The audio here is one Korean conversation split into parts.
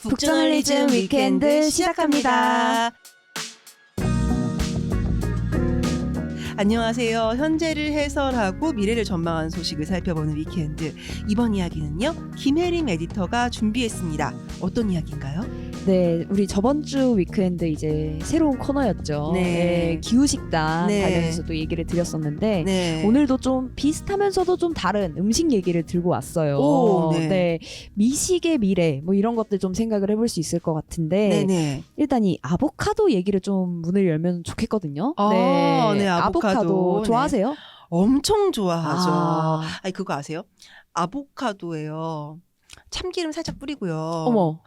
북저널리즘 위켄드 시작합니다. 안녕하세요. 현재를 해설하고 미래를 전망하는 소식을 살펴보는 위켄드. 이번 이야기는요, 김혜림 에디터가 준비했습니다. 어떤 이야기인가요? 네, 우리 저번 주 위크엔드 이제 새로운 코너였죠. 네. 기후식단 네. 관련해서 또 얘기를 드렸었는데 네. 오늘도 좀 비슷하면서도 좀 다른 음식 얘기를 들고 왔어요. 오, 네. 미식의 미래 뭐 이런 것들 좀 생각을 해볼 수 있을 것 같은데 네네. 일단 이 아보카도 얘기를 좀 문을 열면 좋겠거든요. 네, 아보카도. 좋아하세요? 엄청 좋아하죠. 아. 아니, 그거 아세요? 아보카도에요. 참기름 살짝 뿌리고요. 어머.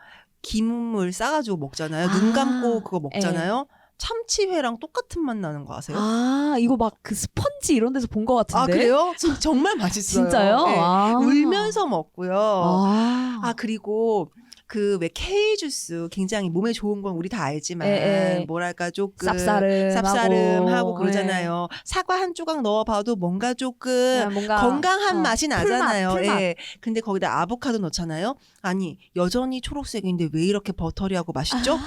김을 싸가지고 먹잖아요. 눈 감고 그거 먹잖아요. 네. 참치회랑 똑같은 맛 나는 거 아세요? 아, 이거 막 그 스펀지 이런 데서 본 것 같은데. 아, 그래요? 정말 맛있어요. 진짜요? 네. 아. 울면서 먹고요. 아, 그리고 그 왜 K 주스 굉장히 몸에 좋은 건 우리 다 알지만 에. 뭐랄까 조금 쌉싸름하고 그러잖아요. 사과 한 조각 넣어봐도 뭔가 조금 뭔가 건강한 맛이 나잖아요. 풀맛. 예. 근데 거기다 아보카도 넣잖아요. 아니 여전히 초록색인데 왜 이렇게 버터리하고 맛있죠?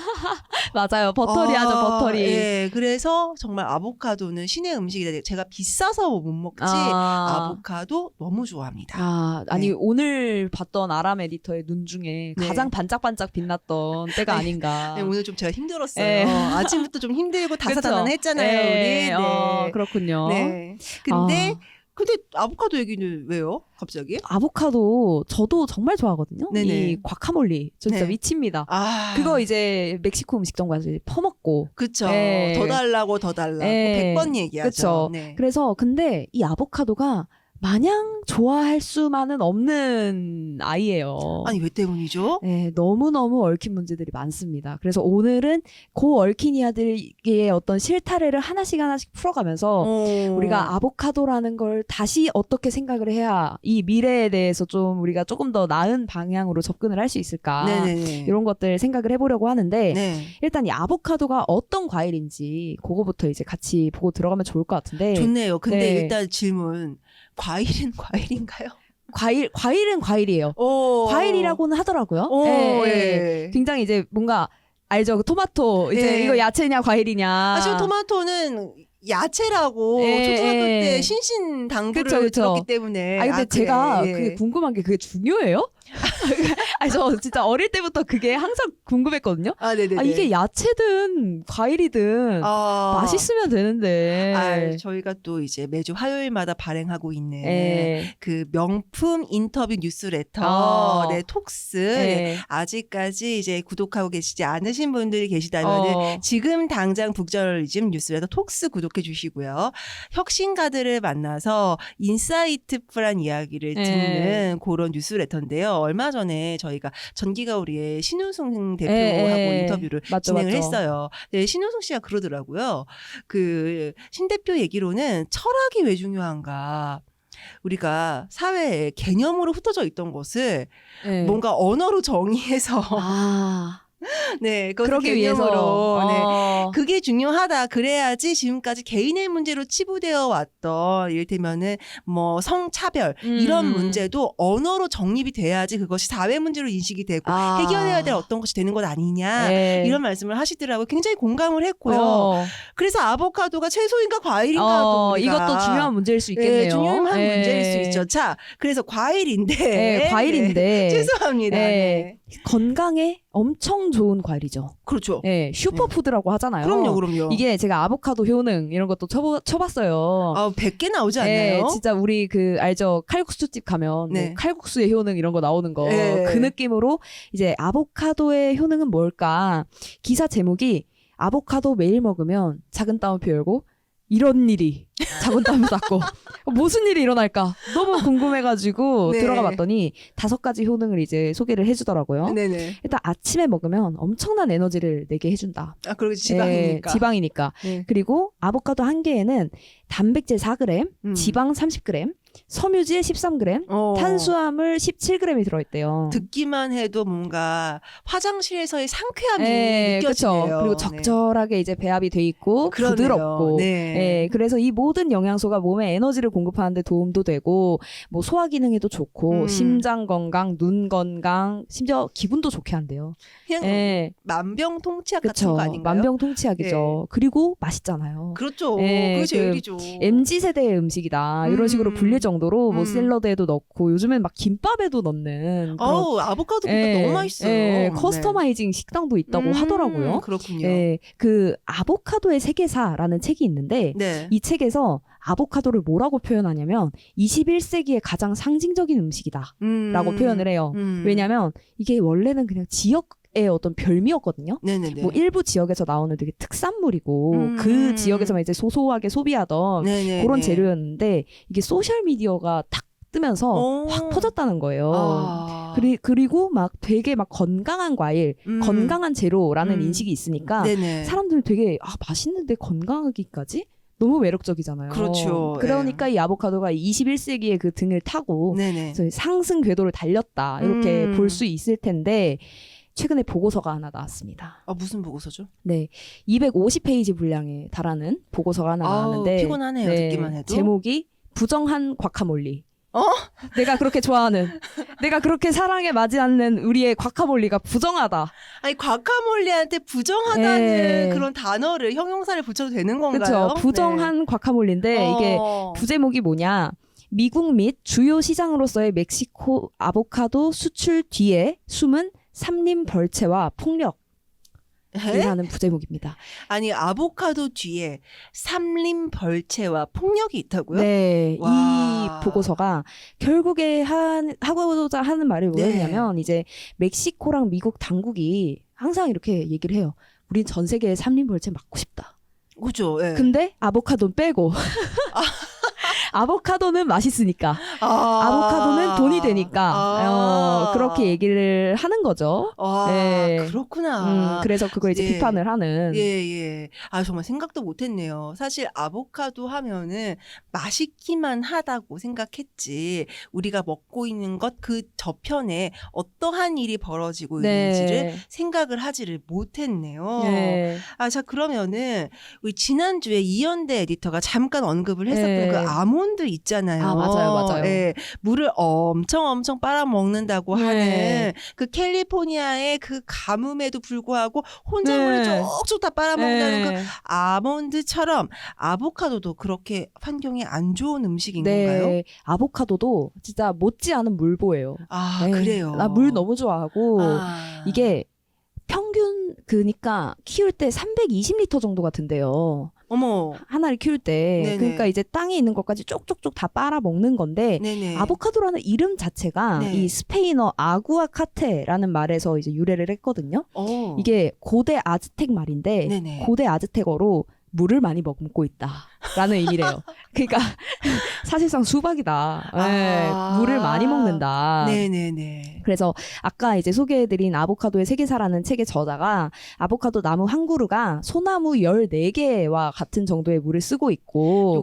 맞아요. 버터리하죠, 버터리. 예. 그래서 정말 아보카도는 신의 음식이다. 제가 비싸서 못 먹지. 아보카도 너무 좋아합니다. 아니 네. 오늘 봤던 아람 에디터의 눈 중에 네. 가장 반짝반짝 빛났던 때가 아닌가. 네, 오늘 좀 제가 힘들었어요. 예. 아침부터 좀 힘들고 다사다난했잖아요, 예. 우리. 네. 그렇군요. 네. 근데 아보카도 얘기는 왜요? 갑자기? 아보카도 저도 정말 좋아하거든요. 네네. 이 과카몰리 저 진짜 네. 미칩니다. 아, 그거 이제 멕시코 음식점 가서 이제 퍼먹고. 그쵸. 예. 더 달라고 100번 얘기하죠. 그쵸. 네. 그래서 근데 이 아보카도가 마냥 좋아할 수만은 없는 아이예요. 아니 왜 때문이죠? 네, 너무너무 얽힌 문제들이 많습니다. 그래서 오늘은 그 얽힌 이야들의 어떤 실타래를 하나씩 풀어가면서 우리가 아보카도라는 걸 다시 어떻게 생각을 해야 이 미래에 대해서 좀 우리가 조금 더 나은 방향으로 접근을 할 수 있을까. 네네네. 이런 것들 생각을 해보려고 하는데 네. 일단 이 아보카도가 어떤 과일인지 그거부터 이제 같이 보고 들어가면 좋을 것 같은데. 좋네요. 근데 네. 일단 질문. 과일은 과일인가요? 과일은 과일이에요. 오. 과일이라고는 하더라고요. 오, 예. 예. 굉장히 이제 뭔가 알죠? 그 토마토 이제 예. 이거 야채냐 과일이냐. 사실 토마토는 야채라고 예, 초등학교 예. 때 신신당부를 그쵸, 그쵸. 들었기 때문에. 근데 제가 그래. 그게 궁금한 게 그게 중요해요? 아니 저 진짜 어릴 때부터 그게 항상 궁금했거든요. 네네네. 이게 야채든 과일이든 맛있으면 되는데. 저희가 또 이제 매주 화요일마다 발행하고 있는 예. 그 명품 인터뷰 뉴스레터, 네, 톡스. 네, 아직까지 이제 구독하고 계시지 않으신 분들이 계시다면 지금 당장 북저널리즘 뉴스레터 톡스 구독해 주시고요. 혁신가들을 만나서 인사이트풀한 이야기를 듣는 그런 뉴스레터인데요. 얼마 전에 저희가 전기가오리의 신우승 대표하고 인터뷰를 진행을 했어요. 네, 신우승 씨가 그러더라고요. 그 신 대표 얘기로는 철학이 왜 중요한가. 우리가 사회에 개념으로 흩어져 있던 것을 뭔가 언어로 정의해서 네, 그러기 위해서 네, 그게 중요하다. 그래야지 지금까지 개인의 문제로 치부되어 왔던 이를테면은 뭐 성차별 이런 문제도 언어로 정립이 돼야지 그것이 사회 문제로 인식이 되고 해결해야 될 어떤 것이 되는 것 아니냐 이런 말씀을 하시더라고요. 굉장히 공감을 했고요. 그래서 아보카도가 채소인가 과일인가 또 이것도 중요한 문제일 수 있겠네요. 네, 중요한 문제일 수 있죠. 자, 그래서 과일인데 과일인데 죄송합니다. 네. 건강에 엄청 좋은 과일이죠. 그렇죠. 네, 슈퍼푸드라고 하잖아요. 그럼요. 이게 제가 아보카도 효능 이런 것도 쳐봤어요. 100개 나오지 않나요? 네, 진짜 우리 알죠? 칼국수집 가면 네. 뭐 칼국수의 효능 이런 거 나오는 거. 네. 그 느낌으로 이제 아보카도의 효능은 뭘까? 기사 제목이 아보카도 매일 먹으면 작은 따옴표 열고 이런 일이 작은 따옴표 닫고 무슨 일이 일어날까 너무 궁금해가지고 네. 들어가 봤더니 5가지 효능을 이제 소개를 해주더라고요. 네네. 일단 아침에 먹으면 엄청난 에너지를 내게 해준다. 그리고 지방이니까. 지방이니까. 네. 그리고 아보카도 한 개에는 단백질 4g, 지방 30g, 섬유질 13g, 탄수화물 17g이 들어있대요. 듣기만 해도 뭔가 화장실에서의 상쾌함이 네, 느껴지네요. 그쵸. 그리고 적절하게 이제 배합이 돼 있고 그러네요. 부드럽고, 네. 그래서 이 모든 영양소가 몸에 에너지를 공급하는 데 도움도 되고, 뭐 소화 기능에도 좋고, 심장 건강, 눈 건강, 심지어 기분도 좋게 한대요. 그냥 만병통치약 같은 거 아닌가요? 만병통치약이죠. 그리고 맛있잖아요. 그렇죠. 그게 제일이죠. MZ 세대의 음식이다. 이런 식으로 불릴 정도로 뭐 샐러드에도 넣고, 요즘엔 막 김밥에도 넣는. 아보카도 김밥 너무 맛있어요. 커스터마이징 식당도 있다고 하더라고요. 그렇군요. 그 아보카도의 세계사라는 책이 있는데, 이 책에서 아보카도를 뭐라고 표현하냐면 21세기의 가장 상징적인 음식이다 라고 표현을 해요. 왜냐면 이게 원래는 그냥 지역의 어떤 별미였거든요. 네네네. 뭐 일부 지역에서 나오는 되게 특산물이고 그 지역에서만 이제 소소하게 소비하던 그런 재료였는데, 이게 소셜미디어가 탁 뜨면서 확 퍼졌다는 거예요. 그리고 막 되게 막 건강한 과일, 건강한 재료라는 인식이 있으니까 사람들이 되게 맛있는데 건강하기까지? 너무 매력적이잖아요. 그렇죠. 그러니까 이 아보카도가 21세기의 그 등을 타고 상승 궤도를 달렸다 이렇게 볼 수 있을 텐데, 최근에 보고서가 하나 나왔습니다. 무슨 보고서죠? 네, 250페이지 분량에 달하는 보고서가 하나 나왔는데 피곤하네요. 듣기만 해도. 제목이 부정한 과카몰리. 내가 그렇게 좋아하는, 내가 그렇게 사랑에 맞지 않는 우리의 과카몰리가 부정하다. 아니, 과카몰리한테 부정하다는 그런 단어를, 형용사를 붙여도 되는 건가요? 그렇죠. 부정한 과카몰리인데 이게 부제목이 뭐냐. 미국 및 주요 시장으로서의 멕시코 아보카도 수출 뒤에 숨은 산림 벌채와 폭력. 이라는 부제목입니다. 아니, 아보카도 뒤에 산림 벌채와 폭력이 있다고요? 네. 이 보고서가 결국에 하고자 하는 말이 뭐였냐면, 이제 멕시코랑 미국 당국이 항상 이렇게 얘기를 해요. 우린 전 세계에 산림 벌채 막고 싶다. 그죠. 근데 아보카도는 빼고. 아보카도는 맛있으니까. 아보카도는 돈이 되니까. 그렇게 얘기를 하는 거죠. 그렇구나. 그래서 그걸 이제 비판을 하는. 정말 생각도 못했네요. 사실 아보카도 하면은 맛있기만 하다고 생각했지, 우리가 먹고 있는 것 그 저편에 어떠한 일이 벌어지고 있는지를 생각을 하지를 못했네요. 자, 그러면은 우리 지난주에 이현대 에디터가 잠깐 언급을 했었던 그 아몬드 있잖아요. 맞아요. 물을 엄청 빨아먹는다고 하는 그 캘리포니아의 그 가뭄에도 불구하고 혼자 물을 쭉쭉 다 빨아먹는다는 그 아몬드처럼 아보카도도 그렇게 환경에 안 좋은 음식인 건가요? 아보카도도 진짜 못지않은 물보예요. 그래요? 나 물 너무 좋아하고, 이게 평균 그니까 키울 때 320리터 정도가 든대요. 하나를 키울 때. 그러니까 이제 땅에 있는 것까지 쪽쪽쪽 다 빨아 먹는 건데, 아보카도라는 이름 자체가 이 스페인어 아구아카테라는 말에서 이제 유래를 했거든요. 이게 고대 아즈텍 말인데, 고대 아즈텍어로 물을 많이 먹고 있다라는 의미래요. 그러니까 사실상 수박이다. 물을 많이 먹는다. 그래서 아까 이제 소개해드린 아보카도의 세계사라는 책의 저자가 아보카도 나무 한 그루가 소나무 14개와 같은 정도의 물을 쓰고 있고,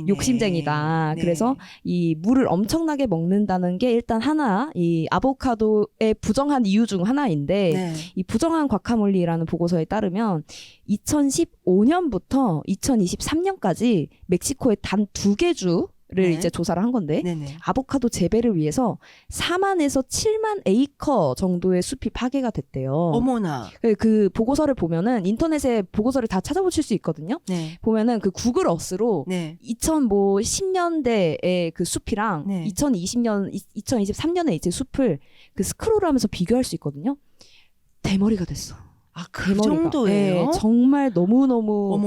욕심쟁이다. 그래서 이 물을 엄청나게 먹는다는 게 일단 하나, 이 아보카도의 부정한 이유 중 하나인데, 이 부정한 과카몰리라는 보고서에 따르면 2015년부터 2023년까지 멕시코의 단 2개 주를 이제 조사를 한 건데, 아보카도 재배를 위해서 4만에서 7만 에이커 정도의 숲이 파괴가 됐대요. 어머나. 그 보고서를 보면은 인터넷에 보고서를 다 찾아보실 수 있거든요. 보면은 그 구글 어스로 2010년대의 그 숲이랑 2023년에 이제 숲을 그 스크롤하면서 비교할 수 있거든요. 대머리가 됐어. 그 정도예요? 정말 너무너무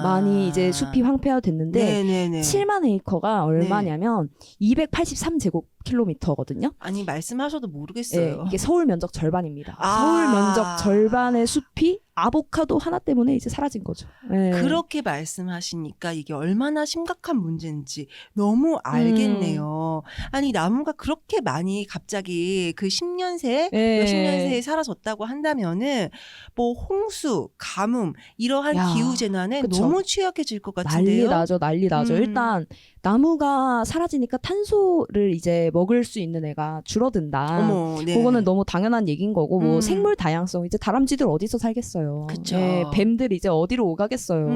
많이 이제 숲이 황폐화 됐는데, 7만 에이커가 얼마냐면 283제곱킬로미터거든요. 아니, 말씀하셔도 모르겠어요. 이게 서울 면적 절반입니다. 서울 면적 절반의 숲이 아보카도 하나 때문에 이제 사라진 거죠. 그렇게 말씀하시니까 이게 얼마나 심각한 문제인지 너무 알겠네요. 아니, 나무가 그렇게 많이 갑자기 그 10년 새에 몇십 년 새에 사라졌다고 한다면은 뭐 홍수, 가뭄 이러한 기후 재난에 너무 취약해질 것 같은데요. 난리 나죠. 일단 나무가 사라지니까 탄소를 이제 먹을 수 있는 애가 줄어든다. 어머, 네. 그거는 너무 당연한 얘기인 거고 뭐 생물 다양성 이제 다람쥐들 어디서 살겠어요. 그쵸. 네, 뱀들 이제 어디로 오가겠어요.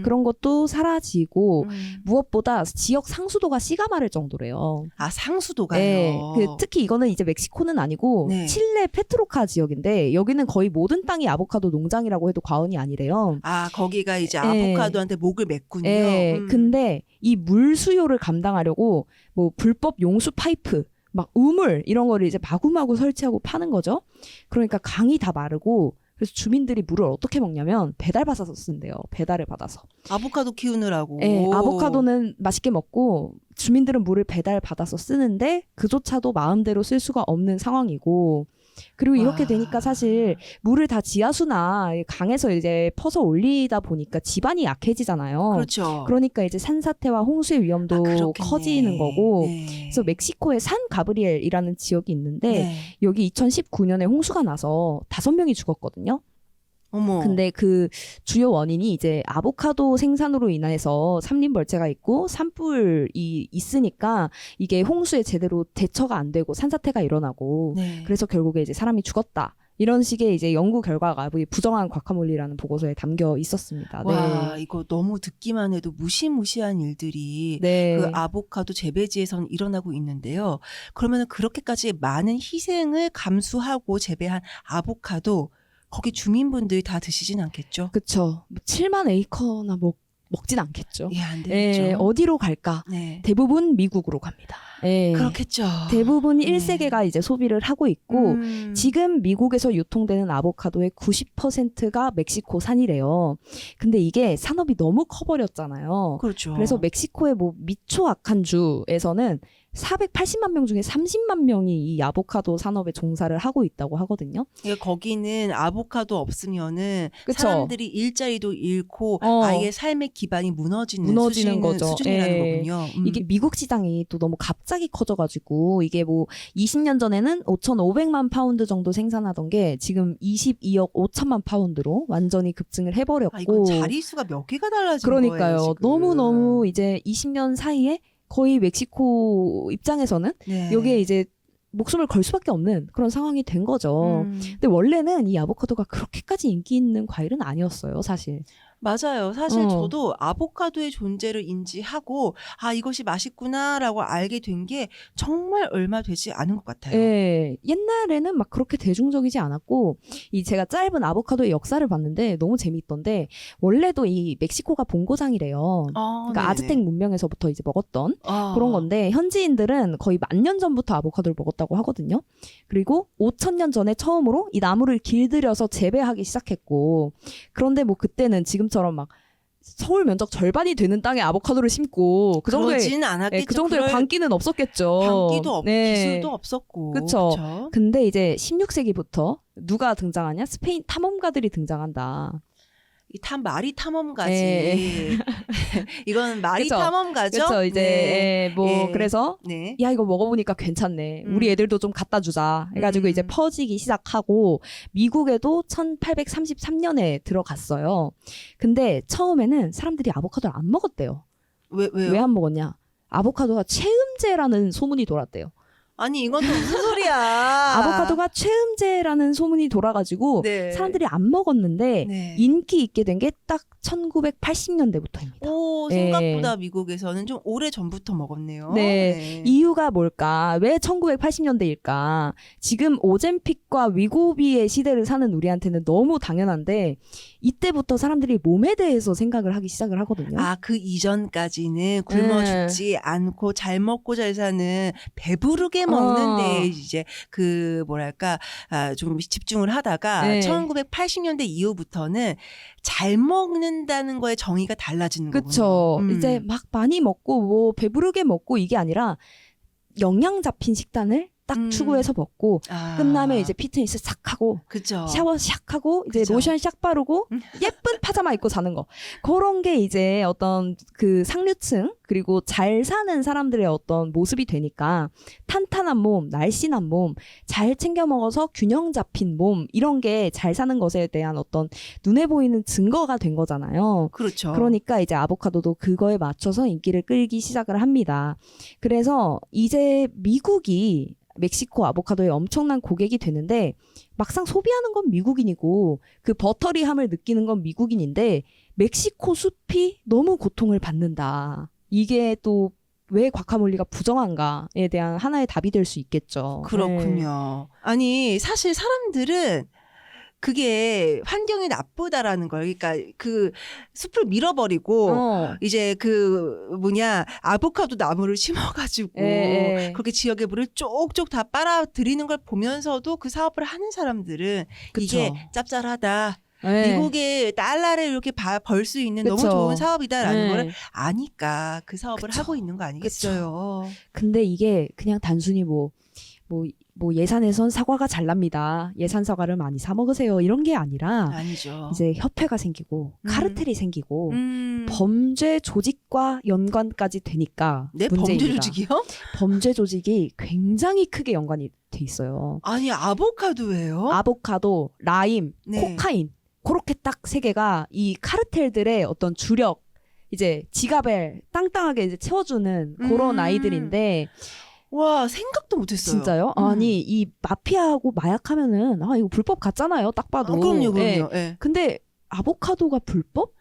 그런 것도 사라지고 무엇보다 지역 상수도가 씨가 마를 정도래요. 아, 상수도가요. 네, 특히 이거는 이제 멕시코는 아니고 네. 칠레 페트로카 지역인데 여기는 거의 모든 땅이 아보카도 농장이라고 해도 과언이 아니래요. 아, 거기가 이제 네. 아보카도한테 목을 맸군요. 네, 근데 이 물 수요를 감당하려고 뭐 불법 용수 파이프 막 우물 이런 거를 이제 마구마구 설치하고 파는 거죠. 그러니까 강이 다 마르고 그래서 주민들이 물을 어떻게 먹냐면 배달 받아서 쓴대요. 배달을 받아서. 아보카도 키우느라고. 네, 아보카도는 맛있게 먹고 주민들은 물을 배달 받아서 쓰는데 그조차도 마음대로 쓸 수가 없는 상황이고 그리고 이렇게 와. 되니까 사실 물을 다 지하수나 강에서 이제 퍼서 올리다 보니까 지반이 약해지잖아요. 그렇죠. 그러니까 이제 산사태와 홍수의 위험도 그렇겠네. 커지는 거고 네. 그래서 멕시코에 산 가브리엘이라는 지역이 있는데 네. 여기 2019년에 홍수가 나서 5명이 죽었거든요. 어머. 근데 그 주요 원인이 이제 아보카도 생산으로 인해서 산림벌채가 있고 산불이 있으니까 이게 홍수에 제대로 대처가 안 되고 산사태가 일어나고 네. 그래서 결국에 이제 사람이 죽었다. 이런 식의 이제 연구 결과가 부정한 과카몰리라는 보고서에 담겨 있었습니다. 와, 네. 이거 너무 듣기만 해도 무시무시한 일들이 네. 그 아보카도 재배지에서는 일어나고 있는데요. 그러면 그렇게까지 많은 희생을 감수하고 재배한 아보카도 거기 주민분들이 다 드시진 않겠죠? 그쵸. 7만 에이커나 먹진 않겠죠. 예, 안 되겠죠. 예, 어디로 갈까? 네. 대부분 미국으로 갑니다. 예. 그렇겠죠. 대부분 네. 1세계가 이제 소비를 하고 있고 지금 미국에서 유통되는 아보카도의 90%가 멕시코산이래요. 근데 이게 산업이 너무 커버렸잖아요. 그렇죠. 그래서 멕시코의 뭐 미초아칸 주에서는 480만 명 중에 30만 명이 이 아보카도 산업에 종사를 하고 있다고 하거든요. 그러니까 거기는 아보카도 없으면은 그쵸? 사람들이 일자리도 잃고 아예 삶의 기반이 무너지는 거죠. 수준이라는 예. 거군요. 이게 미국 시장이 또 너무 갑자기 커져가지고 이게 뭐 20년 전에는 5,500만 파운드 정도 생산하던 게 지금 22억 5천만 파운드로 완전히 급증을 해버렸고. 아, 이건 자릿수가 몇 개가 달라진 그러니까요. 거예요. 지금. 너무너무 이제 20년 사이에 거의 멕시코 입장에서는 네. 여기에 이제 목숨을 걸 수밖에 없는 그런 상황이 된 거죠. 근데 원래는 이 아보카도가 그렇게까지 인기 있는 과일은 아니었어요, 사실. 맞아요. 사실 어. 저도 아보카도의 존재를 인지하고 아 이것이 맛있구나라고 알게 된 게 정말 얼마 되지 않은 것 같아요. 예, 옛날에는 막 그렇게 대중적이지 않았고 이 제가 짧은 아보카도의 역사를 봤는데 너무 재미있던데 원래도 이 멕시코가 본고장이래요. 그러니까 네네. 아즈텍 문명에서부터 이제 먹었던 아. 그런 건데 현지인들은 거의 10,000년 전부터 아보카도를 먹었다고 하거든요. 그리고 5,000년 전에 처음으로 이 나무를 길들여서 재배하기 시작했고 그런데 뭐 그때는 지금처럼 막 서울 면적 절반이 되는 땅에 아보카도를 심고 그 정도의 그러진 않았겠죠. 그 정도의 광기는 없었겠죠. 광기도 없고 기술도 없었고. 그쵸. 그쵸? 근데 이제 16세기부터 누가 등장하냐? 스페인 탐험가들이 등장한다. 말이 탐험가지. 예. 이건 말이 그쵸. 탐험가죠. 그렇죠. 이제 네. 뭐 예. 그래서 네. 야 이거 먹어보니까 괜찮네. 우리 애들도 좀 갖다 주자. 해가지고 이제 퍼지기 시작하고 미국에도 1833년에 들어갔어요. 근데 처음에는 사람들이 아보카도를 안 먹었대요. 왜요? 왜 안 먹었냐? 아보카도가 체음제라는 소문이 돌았대요. 아니 이건 또 무슨 소리야? 아보카도가 체음제라는 소문이 돌아가지고 네. 사람들이 안 먹었는데 네. 인기 있게 된 게 딱 1980년대부터입니다. 오, 네. 생각보다 미국에서는 좀 오래 전부터 먹었네요. 네. 이유가 뭘까? 왜 1980년대일까? 지금 오젬픽과 위고비의 시대를 사는 우리한테는 너무 당연한데 이때부터 사람들이 몸에 대해서 생각을 하기 시작을 하거든요. 아, 그 이전까지는 굶어 죽지 않고 잘 먹고 잘 사는 배부르게 먹는데 이제 그 뭐랄까 좀 집중을 하다가 네. 1980년대 이후부터는 잘 먹는다는 거에 정의가 달라지는 그쵸. 거군요. 이제 막 많이 먹고 뭐 배부르게 먹고 이게 아니라 영양 잡힌 식단을 딱 추구해서 먹고 끝나면 이제 피트니스 싹 하고 그쵸. 샤워 샥 하고 이제 그쵸. 로션 샥 바르고 예쁜 파자마 입고 자는 거. 그런 게 이제 어떤 그 상류층 그리고 잘 사는 사람들의 어떤 모습이 되니까 탄탄한 몸, 날씬한 몸, 잘 챙겨 먹어서 균형 잡힌 몸 이런 게 잘 사는 것에 대한 어떤 눈에 보이는 증거가 된 거잖아요. 그렇죠. 그러니까 이제 아보카도도 그거에 맞춰서 인기를 끌기 시작을 합니다. 그래서 이제 미국이 멕시코 아보카도에 엄청난 고객이 되는데 막상 소비하는 건 미국인이고 그 버터리함을 느끼는 건 미국인인데 멕시코 숲이 너무 고통을 받는다. 이게 또 왜 과카몰리가 부정한가에 대한 하나의 답이 될 수 있겠죠. 그렇군요. 아니 사실 사람들은 그게 환경이 나쁘다라는 걸, 그러니까 그 숲을 밀어버리고 이제 그 아보카도 나무를 심어가지고 그렇게 지역의 물을 쪽쪽 다 빨아들이는 걸 보면서도 그 사업을 하는 사람들은 그쵸. 이게 짭짤하다. 네. 미국의 달러를 이렇게 벌 수 있는 그쵸. 너무 좋은 사업이다라는 네. 걸 아니까 그 사업을 그쵸. 하고 있는 거 아니겠어요. 근데 이게 그냥 단순히 뭐 예산에선 사과가 잘 납니다. 예산 사과를 많이 사 먹으세요. 이런 게 아니라 아니죠. 이제 협회가 생기고 카르텔이 생기고 범죄 조직과 연관까지 되니까 네, 문제입니다. 범죄 조직이요? 범죄 조직이 굉장히 크게 연관이 돼 있어요. 아니 아보카도예요? 아보카도, 라임, 네. 코카인 그렇게 딱 세 개가 이 카르텔들의 어떤 주력 이제 지갑을 땅땅하게 이제 채워주는 그런 아이들인데 와 생각도 못했어요. 진짜요? 아니 이 마피아하고 마약하면은 이거 불법 같잖아요. 딱 봐도. 그럼요. 네. 네. 근데 아보카도가 불법?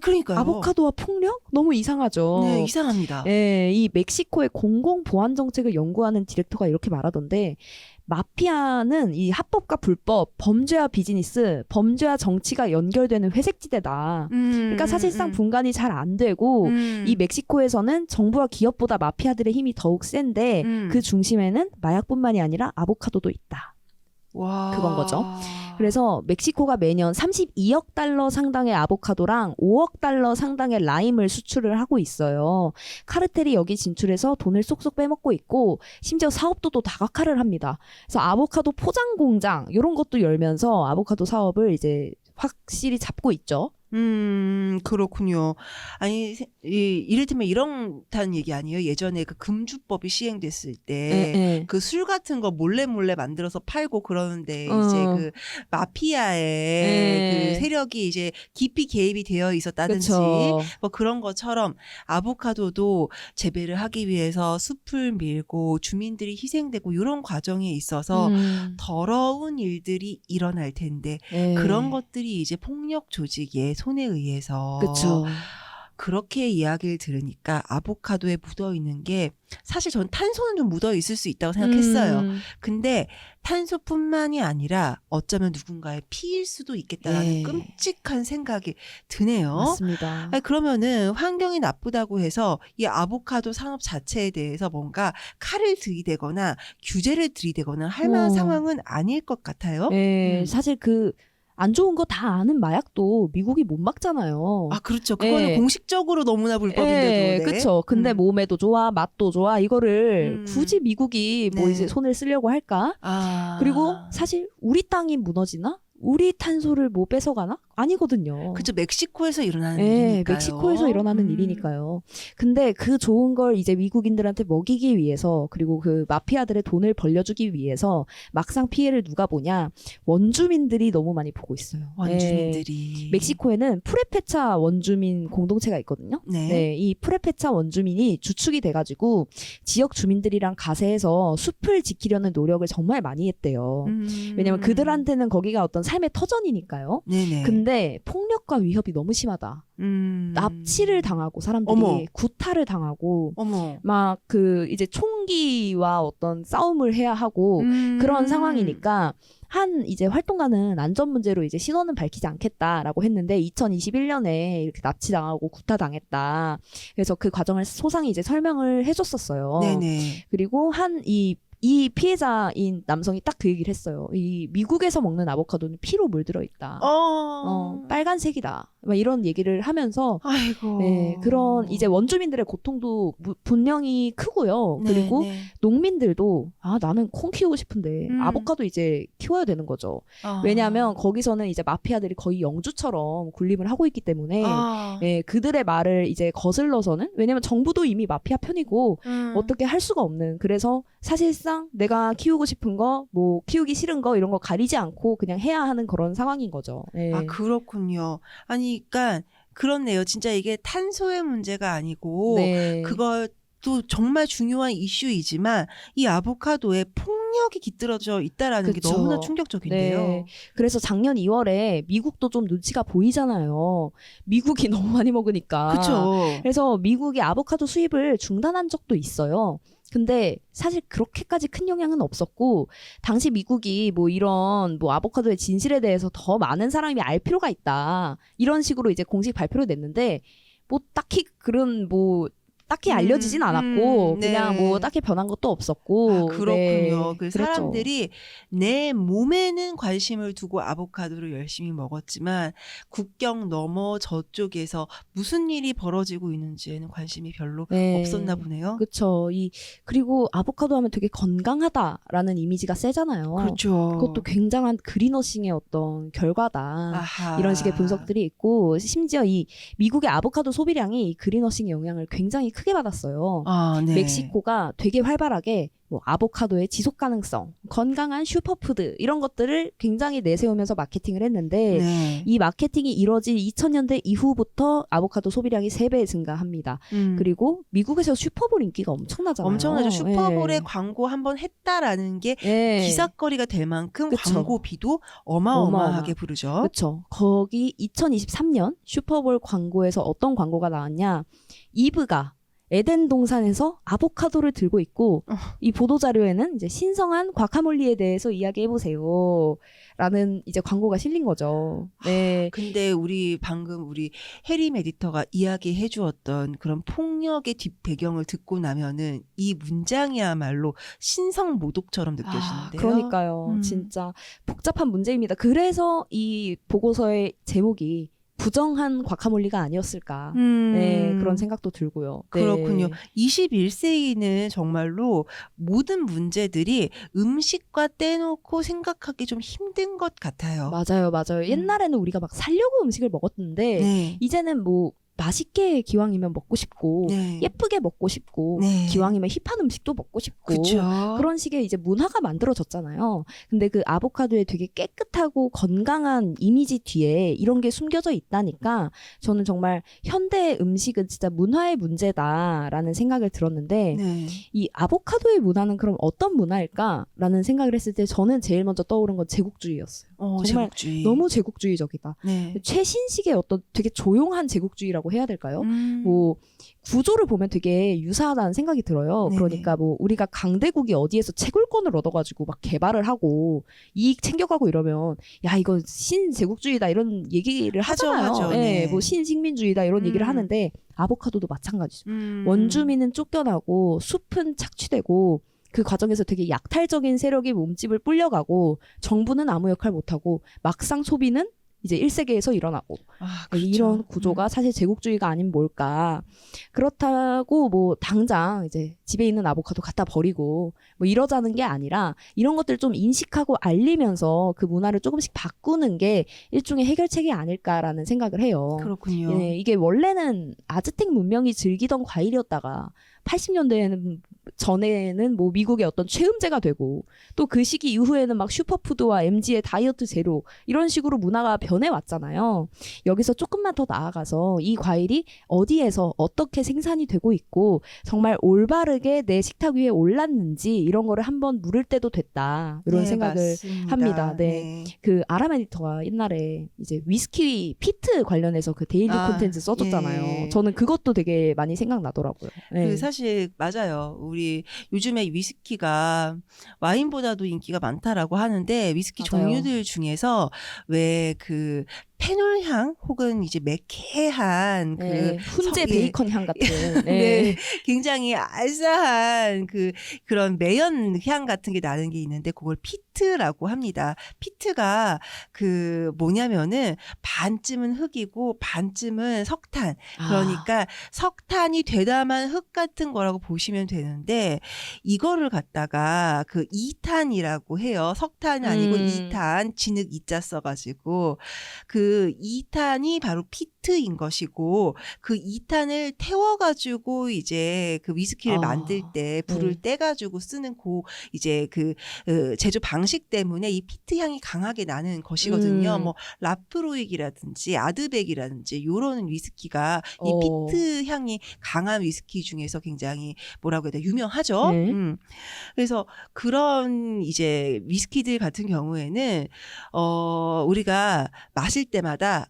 그러니까요. 아보카도와 폭력? 너무 이상하죠. 네, 이상합니다. 네, 이 멕시코의 공공보안 정책을 연구하는 디렉터가 이렇게 말하던데 마피아는 이 합법과 불법, 범죄와 비즈니스, 범죄와 정치가 연결되는 회색지대다. 그러니까 사실상 분간이 잘 안 되고 이 멕시코에서는 정부와 기업보다 마피아들의 힘이 더욱 센데 그 중심에는 마약뿐만이 아니라 아보카도도 있다. 와. 그건 거죠. 그래서 멕시코가 매년 32억 달러 상당의 아보카도랑 5억 달러 상당의 라임을 수출을 하고 있어요. 카르텔이 여기 진출해서 돈을 쏙쏙 빼먹고 있고 심지어 사업도 또 다각화를 합니다. 그래서 아보카도 포장 공장 이런 것도 열면서 아보카도 사업을 이제 확실히 잡고 있죠. 그렇군요. 아니, 이를테면 이런다는 얘기 아니에요? 예전에 그 금주법이 시행됐을 때 그 술 같은 거 몰래 만들어서 팔고 그러는데 이제 그 마피아의 그 세력이 이제 깊이 개입이 되어 있었다든지 그쵸. 뭐 그런 것처럼 아보카도도 재배를 하기 위해서 숲을 밀고 주민들이 희생되고 이런 과정에 있어서 더러운 일들이 일어날 텐데 그런 것들이 이제 폭력 조직의 손에 의해서 그쵸. 그렇게 이야기를 들으니까 아보카도에 묻어 있는 게 사실 전 탄소는 좀 묻어 있을 수 있다고 생각했어요. 근데 탄소뿐만이 아니라 어쩌면 누군가의 피일 수도 있겠다라는 끔찍한 생각이 드네요. 맞습니다. 아니, 그러면은 환경이 나쁘다고 해서 이 아보카도 산업 자체에 대해서 뭔가 칼을 들이대거나 규제를 들이대거나 할 만한 상황은 아닐 것 같아요. 사실 그 안 좋은 거 다 아는 마약도 미국이 못 막잖아요. 그렇죠. 그거는 공식적으로 너무나 불법인데도. 그렇죠. 근데 몸에도 좋아, 맛도 좋아. 이거를 굳이 미국이 뭐 이제 손을 쓰려고 할까? 그리고 사실 우리 땅이 무너지나? 우리 탄소를 뭐 뺏어가나? 아니거든요. 그렇죠. 멕시코에서 일어나는 일이니까요. 멕시코에서 일어나는 일이니까요. 근데 그 좋은 걸 이제 미국인들한테 먹이기 위해서 그리고 그 마피아들의 돈을 벌려주기 위해서 막상 피해를 누가 보냐? 원주민들이 너무 많이 보고 있어요. 원주민들이. 멕시코에는 프레페차 원주민 공동체가 있거든요. 이 프레페차 원주민이 주축이 돼가지고 지역 주민들이랑 가세해서 숲을 지키려는 노력을 정말 많이 했대요. 왜냐면 그들한테는 거기가 어떤 삶의 터전이니까요. 근데 폭력과 위협이 너무 심하다. 납치를 당하고 사람들이 구타를 당하고 막 그 이제 총기와 어떤 싸움을 해야 하고 그런 상황이니까 한 이제 활동가는 안전 문제로 이제 신원은 밝히지 않겠다라고 했는데 2021년에 이렇게 납치당하고 구타당했다. 그래서 그 과정을 소상히 이제 설명을 해줬었어요. 그리고 이 피해자인 남성이 딱 그 얘기를 했어요. 이 미국에서 먹는 아보카도는 피로 물들어 있다. 빨간색이다. 막 이런 얘기를 하면서 아이고. 네, 그런 이제 원주민들의 고통도 분명히 크고요. 네, 그리고 네. 농민들도 나는 콩 키우고 싶은데 아보카도 이제 키워야 되는 거죠. 왜냐하면 거기서는 이제 마피아들이 거의 영주처럼 군림을 하고 있기 때문에 예, 그들의 말을 이제 거슬러서는 왜냐면 정부도 이미 마피아 편이고 어떻게 할 수가 없는 그래서 사실상 내가 키우고 싶은 거 뭐 키우기 싫은 거 이런 거 가리지 않고 그냥 해야 하는 그런 상황인 거죠. 예. 아, 그렇군요. 아니, 그러니까 그렇네요. 진짜 이게 탄소의 문제가 아니고 네. 그것도 정말 중요한 이슈이지만 이 아보카도에 폭력이 깃들어져 있다라는 게 그쵸. 너무나 충격적인데요. 네. 그래서 작년 2월에 미국도 좀 눈치가 보이잖아요. 미국이 너무 많이 먹으니까. 그렇죠. 그래서 미국이 아보카도 수입을 중단한 적도 있어요. 근데 사실 그렇게까지 큰 영향은 없었고 당시 미국이 뭐 이런 뭐 아보카도의 진실에 대해서 더 많은 사람이 알 필요가 있다. 이런 식으로 이제 공식 발표를 냈는데 뭐 딱히 그런 뭐 딱히 알려지진 않았고 네. 그냥 뭐 딱히 변한 것도 없었고 아, 그렇군요. 네, 그 그랬죠. 사람들이 내 몸에는 관심을 두고 아보카도를 열심히 먹었지만 국경 너머 저쪽에서 무슨 일이 벌어지고 있는지에는 관심이 별로 네. 없었나 보네요. 그렇죠. 그리고 아보카도 하면 되게 건강하다라는 이미지가 세잖아요. 그렇죠. 그것도 굉장한 그린워싱의 어떤 결과다. 아하. 이런 식의 분석들이 있고 심지어 이 미국의 아보카도 소비량이 이 그린워싱의 영향을 굉장히 크게 받았어요. 아, 네. 멕시코가 되게 활발하게 뭐 아보카도의 지속 가능성, 건강한 슈퍼푸드 이런 것들을 굉장히 내세우면서 마케팅을 했는데 네. 이 마케팅이 이뤄진 2000년대 이후부터 아보카도 소비량이 3배 증가합니다. 그리고 미국에서 슈퍼볼 인기가 엄청나잖아요. 엄청나죠. 슈퍼볼에 네. 광고 한번 했다라는 게 네. 기사거리가 될 만큼 그쵸. 광고비도 어마어마하게 부르죠. 그렇죠. 거기 2023년 슈퍼볼 광고에서 어떤 광고가 나왔냐? 이브가 에덴 동산에서 아보카도를 들고 있고 이 보도 자료에는 이제 신성한 과카몰리에 대해서 이야기해 보세요. 라는 이제 광고가 실린 거죠. 네. 근데 방금 우리 해림 에디터가 이야기해 주었던 그런 폭력의 뒷배경을 듣고 나면은 이 문장이야말로 신성모독처럼 느껴지는데요. 그러니까요. 진짜 복잡한 문제입니다. 그래서 이 보고서의 제목이 부정한 과카몰리가 아니었을까. 네, 그런 생각도 들고요. 네. 그렇군요. 21세기는 정말로 모든 문제들이 음식과 떼놓고 생각하기 좀 힘든 것 같아요. 맞아요, 맞아요. 옛날에는 우리가 막 살려고 음식을 먹었는데 네. 이제는 뭐 맛있게 기왕이면 먹고 싶고 네. 예쁘게 먹고 싶고 네. 기왕이면 힙한 음식도 먹고 싶고 그쵸. 그런 식의 이제 문화가 만들어졌잖아요. 근데 그 아보카도에 되게 깨끗하고 건강한 이미지 뒤에 이런 게 숨겨져 있다니까 저는 정말 현대 음식은 진짜 문화의 문제다라는 생각을 들었는데 네. 이 아보카도의 문화는 그럼 어떤 문화일까라는 생각을 했을 때 저는 제일 먼저 떠오른 건 제국주의였어요. 정말 제국주의. 너무 제국주의적이다. 네. 최신식의 어떤 되게 조용한 제국주의라고 해야 될까요? 뭐 구조를 보면 되게 유사하다는 생각이 들어요. 네네. 그러니까 뭐 우리가 강대국이 어디에서 채굴권을 얻어가지고 막 개발을 하고 이익 챙겨가고 이러면 야 이건 신제국주의다 이런 얘기를 하잖아요. 하죠. 예, 네. 뭐 신식민주의다 이런 얘기를 하는데 아보카도도 마찬가지죠. 원주민은 쫓겨나고 숲은 착취되고 그 과정에서 되게 약탈적인 세력이 몸집을 불려가고 정부는 아무 역할 못하고 막상 소비는 이제 1세기에서 일어나고 그렇죠. 이런 구조가 사실 제국주의가 아닌 뭘까. 그렇다고 뭐 당장 이제 집에 있는 아보카도 갖다 버리고 뭐 이러자는 게 아니라 이런 것들 좀 인식하고 알리면서 그 문화를 조금씩 바꾸는 게 일종의 해결책이 아닐까라는 생각을 해요. 그렇군요. 예, 이게 원래는 아즈텍 문명이 즐기던 과일이었다가 80년대에는 전에는 뭐 미국의 어떤 최음제가 되고 또 그 시기 이후에는 막 슈퍼푸드와 MG의 다이어트 제로 이런 식으로 문화가 변해왔잖아요. 여기서 조금만 더 나아가서 이 과일이 어디에서 어떻게 생산이 되고 있고 정말 올바르게 내 식탁 위에 올랐는지 이런 거를 한번 물을 때도 됐다. 이런 네, 생각을 맞습니다. 합니다. 네. 그 아람 에디터가 옛날에 이제 위스키 피트 관련해서 그 데일리 콘텐츠 써줬잖아요. 예. 저는 그것도 되게 많이 생각나더라고요. 네. 사실 맞아요. 우리 요즘에 위스키가 와인보다도 인기가 많다라고 하는데 위스키 맞아요. 종류들 중에서 왜 그 페놀 향 혹은 이제 매캐한 네, 훈제 예. 베이컨 향 같은. 네, 굉장히 알싸한 그런 매연 향 같은 게 나는 게 있는데 그걸 피트라고 합니다. 피트가 그 뭐냐면은 반쯤은 흙이고 반쯤은 석탄. 그러니까 석탄이 되담한 흙 같은 거라고 보시면 되는데 이거를 갖다가 그 이탄이라고 해요. 석탄이 아니고 이탄, 진흙 이자 써가지고 그 이탄이 바로 피트인 것이고 그 이탄을 태워가지고 이제 그 위스키를 만들 때 불을 떼가지고 쓰는 이제 그 제조 방식 때문에 이 피트 향이 강하게 나는 것이거든요. 뭐 라프로익이라든지 아드백이라든지 요런 위스키가 이 피트 향이 강한 위스키 중에서 굉장히 뭐라고 해야 돼 유명하죠. 그래서 그런 이제 위스키들 같은 경우에는 우리가 마실 때마다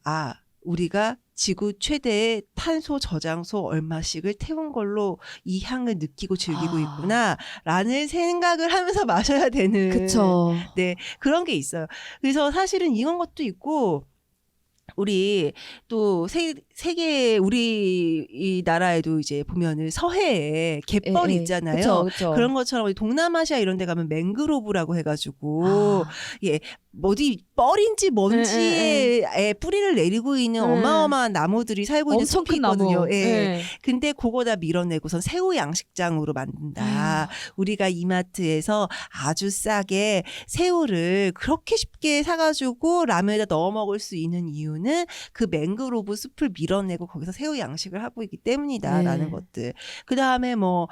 우리가 지구 최대의 탄소 저장소 얼마씩을 태운 걸로 이 향을 느끼고 즐기고 있구나라는 생각을 하면서 마셔야 되는 그쵸. 네, 그런 게 있어요. 그래서 사실은 이런 것도 있고 우리 또 세계 우리 이 나라에도 이제 보면은 서해에 갯벌이 있잖아요. 그쵸, 그쵸. 그런 것처럼 우리 동남아시아 이런 데 가면 맹그로브라고 해가지고 예 어디 뻘인지 뭔지에 뿌리를 내리고 있는 어마어마한 나무들이 살고 있는 숲이 있거든요. 예. 근데 그거 다 밀어내고선 새우 양식장으로 만든다. 우리가 이마트에서 아주 싸게 새우를 그렇게 쉽게 사가지고 라면에다 넣어 먹을 수 있는 이유는 그 맹그로브 숲을 밀어내고 거기서 새우 양식을 하고 있기 때문이다라는 것들. 그 다음에 뭐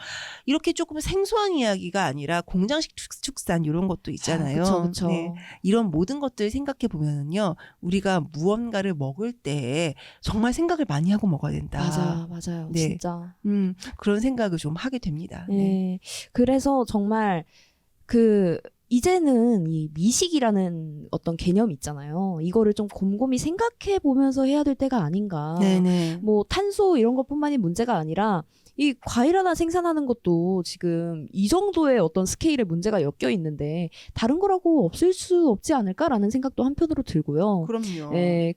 이렇게 조금 생소한 이야기가 아니라 공장식 축산 이런 것도 있잖아요. 그쵸. 네. 이런 모든 것들을 생각해 보면은요, 우리가 무언가를 먹을 때 정말 생각을 많이 하고 먹어야 된다. 맞아요. 네. 진짜. 그런 생각을 좀 하게 됩니다. 네. 그래서 정말 이제는 이 미식이라는 어떤 개념이 있잖아요. 이거를 좀 곰곰이 생각해 보면서 해야 될 때가 아닌가. 네네. 뭐 탄소 이런 것뿐만이 문제가 아니라 이 과일 하나 생산하는 것도 지금 이 정도의 어떤 스케일의 문제가 엮여 있는데 다른 거라고 없을 수 없지 않을까라는 생각도 한편으로 들고요. 그럼요. 네,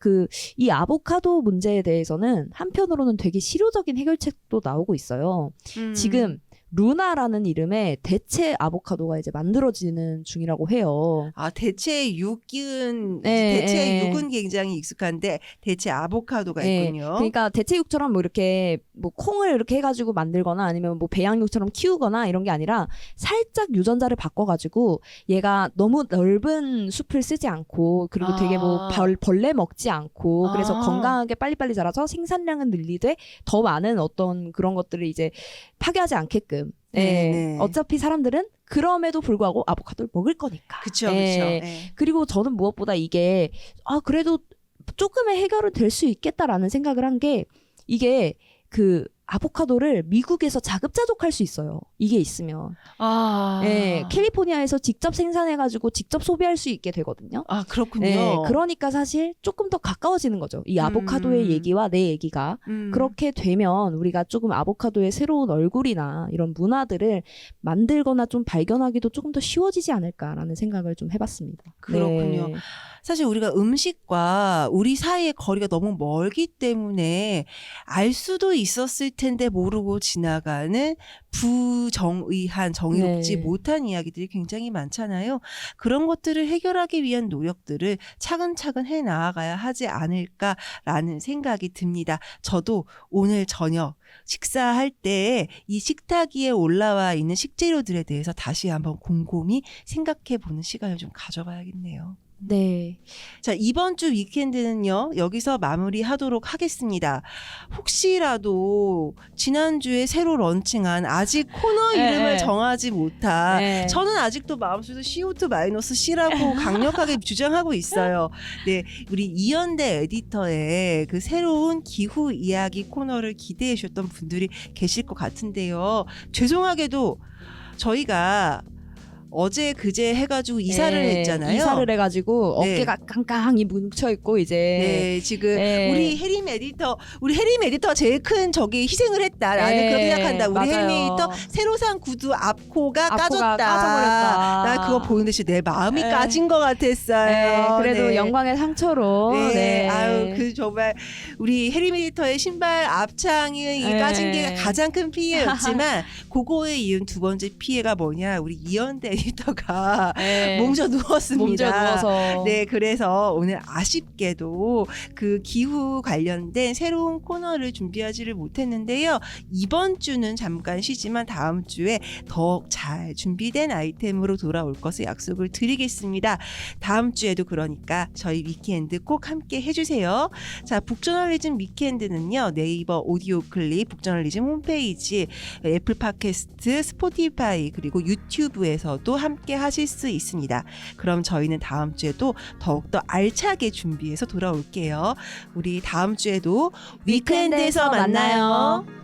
이 아보카도 문제에 대해서는 한편으로는 되게 실효적인 해결책도 나오고 있어요. 지금 루나라는 이름의 대체 아보카도가 이제 만들어지는 중이라고 해요. 대체 육은 네, 육은 굉장히 익숙한데 대체 아보카도가 있군요. 그러니까 대체 육처럼 뭐 이렇게 뭐 콩을 이렇게 해가지고 만들거나 아니면 뭐 배양육처럼 키우거나 이런 게 아니라 살짝 유전자를 바꿔가지고 얘가 너무 넓은 숲을 쓰지 않고 그리고 되게 뭐 벌레 먹지 않고 그래서 건강하게 빨리빨리 자라서 생산량은 늘리되 더 많은 어떤 그런 것들을 이제 파괴하지 않게끔. 네. 어차피 사람들은 그럼에도 불구하고 아보카도를 먹을 거니까. 그렇죠. 그리고 저는 무엇보다 이게 그래도 조금의 해결은 될 수 있겠다라는 생각을 한 게 이게 아보카도를 미국에서 자급자족할 수 있어요. 이게 있으면. 네, 캘리포니아에서 직접 생산해가지고 직접 소비할 수 있게 되거든요. 그렇군요. 네, 그러니까 사실 조금 더 가까워지는 거죠. 이 아보카도의 얘기와 내 얘기가. 그렇게 되면 우리가 조금 아보카도의 새로운 얼굴이나 이런 문화들을 만들거나 좀 발견하기도 조금 더 쉬워지지 않을까라는 생각을 좀 해봤습니다. 그렇군요. 네. 사실 우리가 음식과 우리 사이의 거리가 너무 멀기 때문에 알 수도 있었을 텐데 모르고 지나가는 부정의한 정의롭지 못한 이야기들이 굉장히 많잖아요. 그런 것들을 해결하기 위한 노력들을 차근차근 해 나아가야 하지 않을까라는 생각이 듭니다. 저도 오늘 저녁 식사할 때 이 식탁 위에 올라와 있는 식재료들에 대해서 다시 한번 곰곰이 생각해 보는 시간을 좀 가져봐야겠네요. 네. 자, 이번 주 위켄드는요, 여기서 마무리하도록 하겠습니다. 혹시라도 지난주에 새로 런칭한 아직 코너 이름을 정하지 못한 저는 아직도 마음속에서 CO2-C라고 강력하게 주장하고 있어요. 네, 우리 이연대 에디터의 그 새로운 기후 이야기 코너를 기대해 주셨던 분들이 계실 것 같은데요. 죄송하게도 저희가 어제 그제 해가지고 이사를 했잖아요. 이사를 해가지고 네. 어깨가 깡깡이 뭉쳐 있고 이제 네, 지금 네. 우리 해림 에디터 제일 큰 저기 희생을 했다라는 네, 그렇게 생각한다. 우리 맞아요. 해림 에디터 새로 산 구두 앞코가 까졌다. 까져버렸다. 나 그거 보는데 진짜 내 마음이 네. 까진 것 같았어요. 네, 그래도 네. 영광의 상처로 네. 네. 아유, 그 정말 우리 해림 에디터의 신발 앞창이 네. 까진 게 가장 큰 피해였지만 그거에 이은 두 번째 피해가 뭐냐? 우리 이현대 에디터가 네. 몸져 누웠습니다. 몸져 누워서 네, 그래서 오늘 아쉽게도 그 기후 관련된 새로운 코너를 준비하지를 못했는데요. 이번 주는 잠깐 쉬지만 다음 주에 더욱 잘 준비된 아이템으로 돌아올 것을 약속을 드리겠습니다. 다음 주에도 그러니까 저희 위키엔드 꼭 함께 해주세요. 자, 북저널리즘 위키엔드는요. 네이버 오디오 클립, 북저널리즘 홈페이지, 애플 팟캐스트, 스포티파이 그리고 유튜브에서도 함께 하실 수 있습니다. 그럼 저희는 다음 주에도 더욱더 알차게 준비해서 돌아올게요. 우리 다음 주에도 위크엔드에서 만나요.